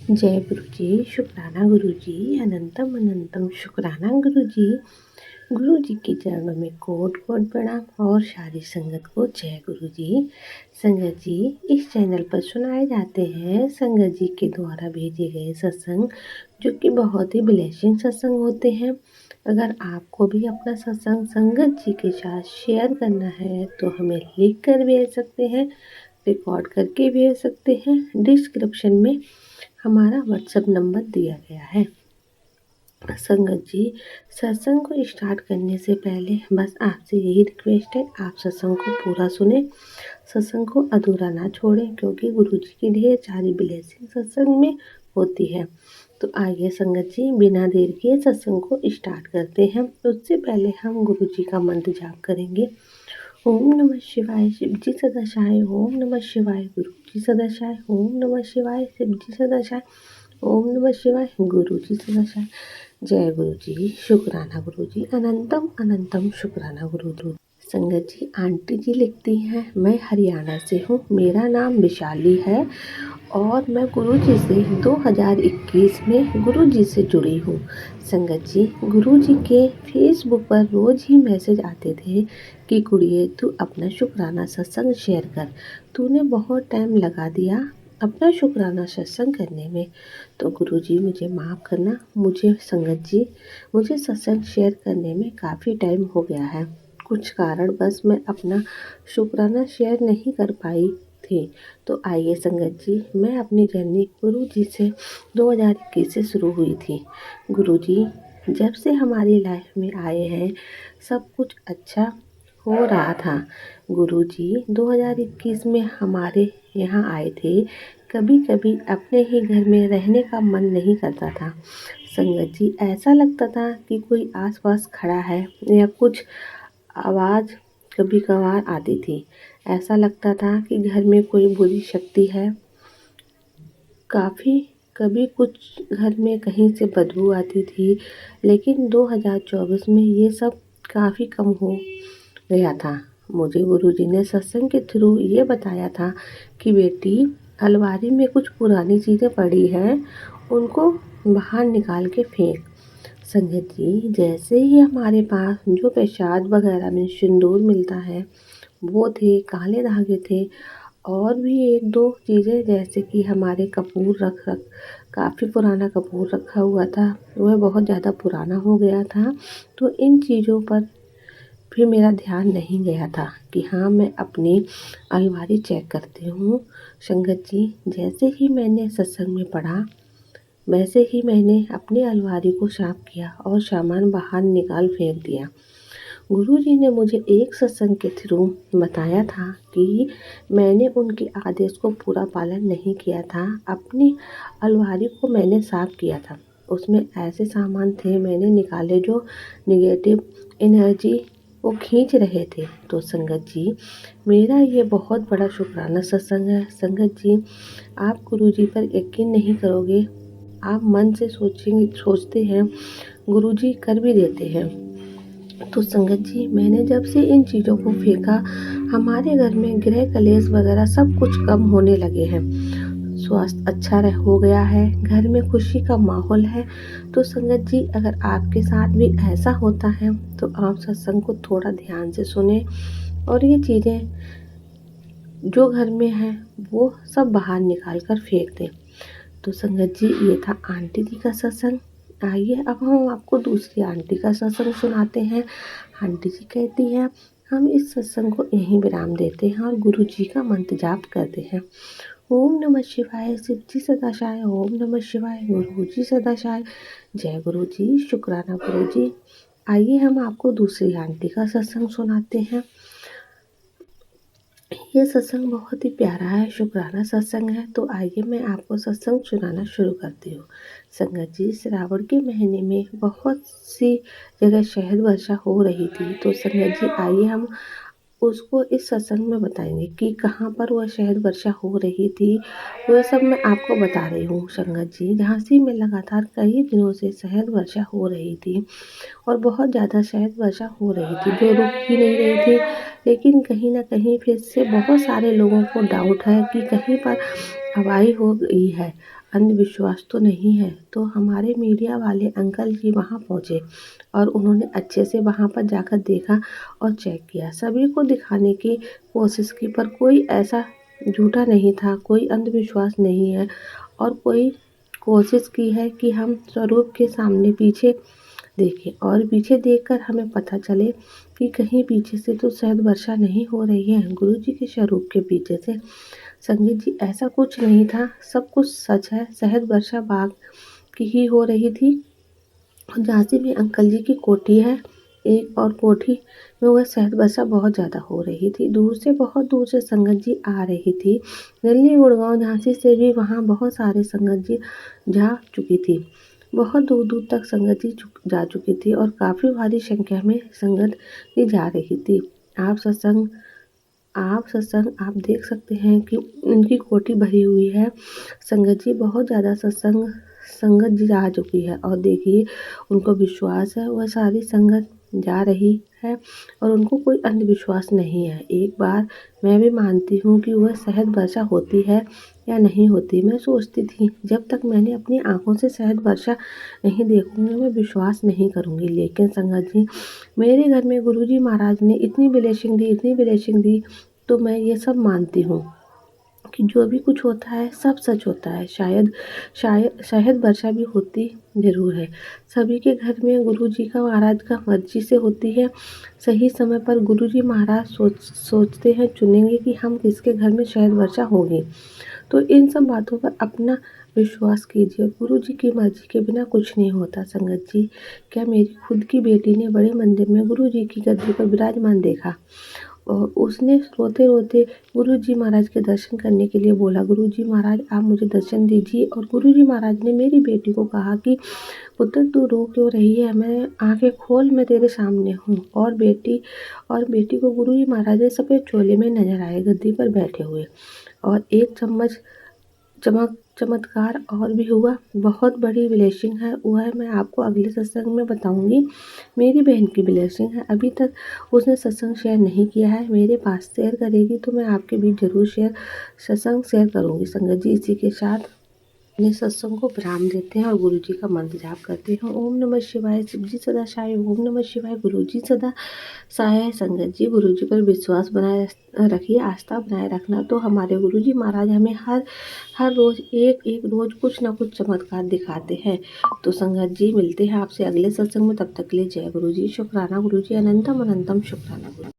जय गुरु जी, शुक्राना गुरु जी, अनंतम अनंतम शुक्राना गुरु जी। गुरु जी के चरणों में कोट कोट प्रणाम और सारी संगत को जय गुरु जी। संगत जी, इस चैनल पर सुनाए जाते हैं संगत जी के द्वारा भेजे गए सत्संग, जो कि बहुत ही ब्लेसिंग सत्संग होते हैं। अगर आपको भी अपना सत्संग संगत जी के साथ शेयर करना है तो हमें लिख कर भेज सकते हैं, रिकॉर्ड करके भेज सकते हैं। डिस्क्रिप्शन में हमारा व्हाट्सएप नंबर दिया गया है। संगत जी, सत्संग को स्टार्ट करने से पहले बस आपसे यही रिक्वेस्ट है, आप सत्संग को पूरा सुने, सत्संग को अधूरा ना छोड़ें, क्योंकि गुरु जी की ढेर सारी ब्लेसिंग सत्संग में होती है। तो आइए संगत जी, बिना देर के सत्संग को स्टार्ट करते हैं। उससे पहले हम गुरु जी का मंत्र जाप करेंगे। ओम नमः शिवाय, शिव जी सदाशिवाय। ओम नमः शिवाय, गुरु जी सदाशिवाय। ओम नमः शिवाय, शिव जी सदाशिवाय। ओम नमः शिवाय, गुरु जी सदाशिवाय। जय गुरु जी, शुक्राना गुरु जी, अनंतम अनंतम शुक्राना गुरु जी। संगत जी, आंटी जी लिखती हैं, मैं हरियाणा से हूँ, मेरा नाम विशाली है और मैं गुरु जी से 2021 में गुरु जी से जुड़ी हूँ। संगत जी, गुरु जी के फेसबुक पर रोज़ ही मैसेज आते थे कि कुड़िए, तू अपना शुक्राना सत्संग शेयर कर, तूने बहुत टाइम लगा दिया अपना शुक्राना सत्संग करने में। तो गुरु जी, मुझे माफ़ करना, मुझे संगत जी, मुझे सत्संग शेयर करने में काफ़ी टाइम हो गया है। कुछ कारण बस मैं अपना शुक्राना शेयर नहीं कर पाई थी। तो आइए संगत जी, मैं अपनी जर्नी गुरु जी से 2021 से शुरू हुई थी। गुरु जी जब से हमारी लाइफ में आए हैं, सब कुछ अच्छा हो रहा था। गुरु जी 2021 में हमारे यहाँ आए थे। कभी कभी अपने ही घर में रहने का मन नहीं करता था। संगत जी, ऐसा लगता था कि कोई आसपास खड़ा है या कुछ आवाज़ कभी कभार आती थी। ऐसा लगता था कि घर में कोई बुरी शक्ति है। काफ़ी कभी कुछ घर में कहीं से बदबू आती थी, लेकिन 2024 में ये सब काफ़ी कम हो गया था। मुझे गुरुजी ने सत्संग के थ्रू ये बताया था कि बेटी, अलमारी में कुछ पुरानी चीज़ें पड़ी हैं, उनको बाहर निकाल के फेंक। संगत जी, जैसे ही हमारे पास जो प्रसाद वगैरह में सिंदूर मिलता है वो थे, काले धागे थे, और भी एक दो चीज़ें, जैसे कि हमारे कपूर रख काफ़ी पुराना कपूर रखा हुआ था, वह बहुत ज़्यादा पुराना हो गया था। तो इन चीज़ों पर फिर मेरा ध्यान नहीं गया था कि हाँ, मैं अपनी अलमारी चेक करती हूँ। संगत जी, जैसे ही मैंने सत्संग में पढ़ा, वैसे ही मैंने अपनी अलमारी को साफ किया और सामान बाहर निकाल फेंक दिया। गुरुजी ने मुझे एक सत्संग के थ्रू बताया था कि मैंने उनके आदेश को पूरा पालन नहीं किया था। अपनी अलमारी को मैंने साफ किया था, उसमें ऐसे सामान थे मैंने निकाले जो निगेटिव एनर्जी वो खींच रहे थे। तो संगत जी, मेरा ये बहुत बड़ा शुक्राना सत्संग है। संगत जी, आप गुरुजी पर यकीन नहीं करोगे, आप मन से सोचते हैं, गुरुजी कर भी देते हैं। तो संगत जी, मैंने जब से इन चीज़ों को फेंका, हमारे घर में गृह कलेश वगैरह सब कुछ कम होने लगे हैं। स्वास्थ्य अच्छा हो गया है, घर में खुशी का माहौल है। तो संगत जी, अगर आपके साथ भी ऐसा होता है तो आप सत्संग को थोड़ा ध्यान से सुने और ये चीज़ें जो घर में हैं वो सब बाहर निकाल कर फेंक दें। तो संगत जी, ये था आंटी जी का सत्संग। आइए अब हम आपको दूसरी आंटी का सत्संग सुनाते हैं। आंटी जी कहती हैं, हम इस सत्संग को यहीं विराम देते हैं और गुरु जी का मंत्र जाप करते हैं। ओम नमः शिवाय, शिव जी सदाशिवाय। ओम नमः शिवाय, गुरु जी सदाशिवाय। जय गुरु जी, शुक्राना गुरु जी। आइए हम आपको दूसरी आंटी का सत्संग सुनाते हैं। ये सत्संग बहुत ही प्यारा है, शुक्राना सत्संग है। तो आइए मैं आपको सत्संग सुनाना शुरू करती हूँ। संगत जी, श्रावण के महीने में बहुत सी जगह शहद वर्षा हो रही थी। तो संगत जी, आइए हम उसको इस सत्संग में बताएंगे कि कहाँ पर वह शहद वर्षा हो रही थी। वह सब मैं आपको बता रही हूँ। संगत जी, झांसी में लगातार कई दिनों से शहद वर्षा हो रही थी और बहुत ज़्यादा शहद वर्षा हो रही थी जो रुक ही नहीं रही थी। लेकिन कहीं ना कहीं फिर से बहुत सारे लोगों को डाउट है कि कहीं पर हवाई हो गई है। अंधविश्वास तो नहीं है। तो हमारे मीडिया वाले अंकल जी वहाँ पहुँचे और उन्होंने अच्छे से वहाँ पर जाकर देखा और चेक किया। सभी को दिखाने की कोशिश की, पर कोई ऐसा झूठा नहीं था, कोई अंधविश्वास नहीं है और कोई कोशिश की है कि हम स्वरूप के सामने पीछे देखें और पीछे देखकर हमें पता चले कि कहीं पीछे से तो शायद वर्षा नहीं हो रही है, गुरुजी के स्वरूप के पीछे से। संगीत जी, ऐसा कुछ नहीं था, सब कुछ सच है। शायद वर्षा बाग की ही हो रही थी। झांसी में अंकल जी की कोठी है एक, और कोठी में वह शहद वर्षा बहुत ज़्यादा हो रही थी। दूर से, बहुत दूर से संगत जी आ रही थी। दिल्ली, गुड़गांव, झांसी से भी वहाँ बहुत सारे संगत जी जा चुकी थी। बहुत दूर दूर तक संगत जी जा चुकी थी और काफ़ी भारी संख्या में संगत जी जा रही थी। आप देख सकते हैं कि उनकी कोठी भरी हुई है। संगत जी बहुत ज़्यादा संगत जी जा चुकी है और देखिए उनको विश्वास है, वह सारी संगत जा रही है और उनको कोई अंधविश्वास नहीं है। एक बार मैं भी मानती हूँ कि वह शहद वर्षा होती है या नहीं होती। मैं सोचती थी जब तक मैंने अपनी आंखों से शहद वर्षा नहीं देखूंगी मैं विश्वास नहीं करूंगी। लेकिन संगत जी, मेरे घर में गुरुजी महाराज ने इतनी ब्लेसिंग दी तो मैं ये सब मानती हूँ कि जो भी कुछ होता है सब सच होता है। शायद शायद शायद वर्षा भी होती ज़रूर है। सभी के घर में गुरुजी का महाराज का मर्जी से होती है। सही समय पर गुरुजी महाराज सोचते हैं, चुनेंगे कि हम किसके घर में शायद वर्षा होगी। तो इन सब बातों पर अपना विश्वास कीजिए। गुरुजी की मर्जी के बिना कुछ नहीं होता। संगत जी, क्या मेरी खुद की बेटी ने बड़े मंदिर में गुरुजी की गद्दी पर विराजमान देखा और उसने रोते रोते गुरुजी महाराज के दर्शन करने के लिए बोला, गुरुजी महाराज आप मुझे दर्शन दीजिए। और गुरुजी महाराज ने मेरी बेटी को कहा कि पुत्र तू रो क्यों रही है, मैं आंखें खोल, मैं तेरे सामने हूँ। और बेटी को गुरुजी महाराज ने सफ़ेद चोले में नजर आए, गद्दी पर बैठे हुए। और एक चमत्कार और भी हुआ, बहुत बड़ी ब्लेसिंग है, वह मैं आपको अगले सत्संग में बताऊंगी। मेरी बहन की ब्लेसिंग है, अभी तक उसने सत्संग शेयर नहीं किया है, मेरे पास शेयर करेगी तो मैं आपके बीच जरूर सत्संग शेयर करूंगी। संगत जी, इसी के साथ अपने सत्संग को विराम देते हैं और गुरु जी का मंत्र जाप करते हैं। ओम नमः शिवाय, शिव जी सदा सहाय। ओम नमः शिवाय, गुरु जी सदा सहाय। संगत जी, गुरु जी पर विश्वास बनाए रखिए, आस्था बनाए रखना। तो हमारे गुरु जी महाराज हमें हर रोज एक रोज कुछ ना कुछ चमत्कार दिखाते हैं। तो संगत जी, मिलते हैं आपसे अगले सत्संग में, तब तक के लिए जय गुरु जी। शुक्राना गुरु जी, अनंतम अनंतम शुक्राना गुरु।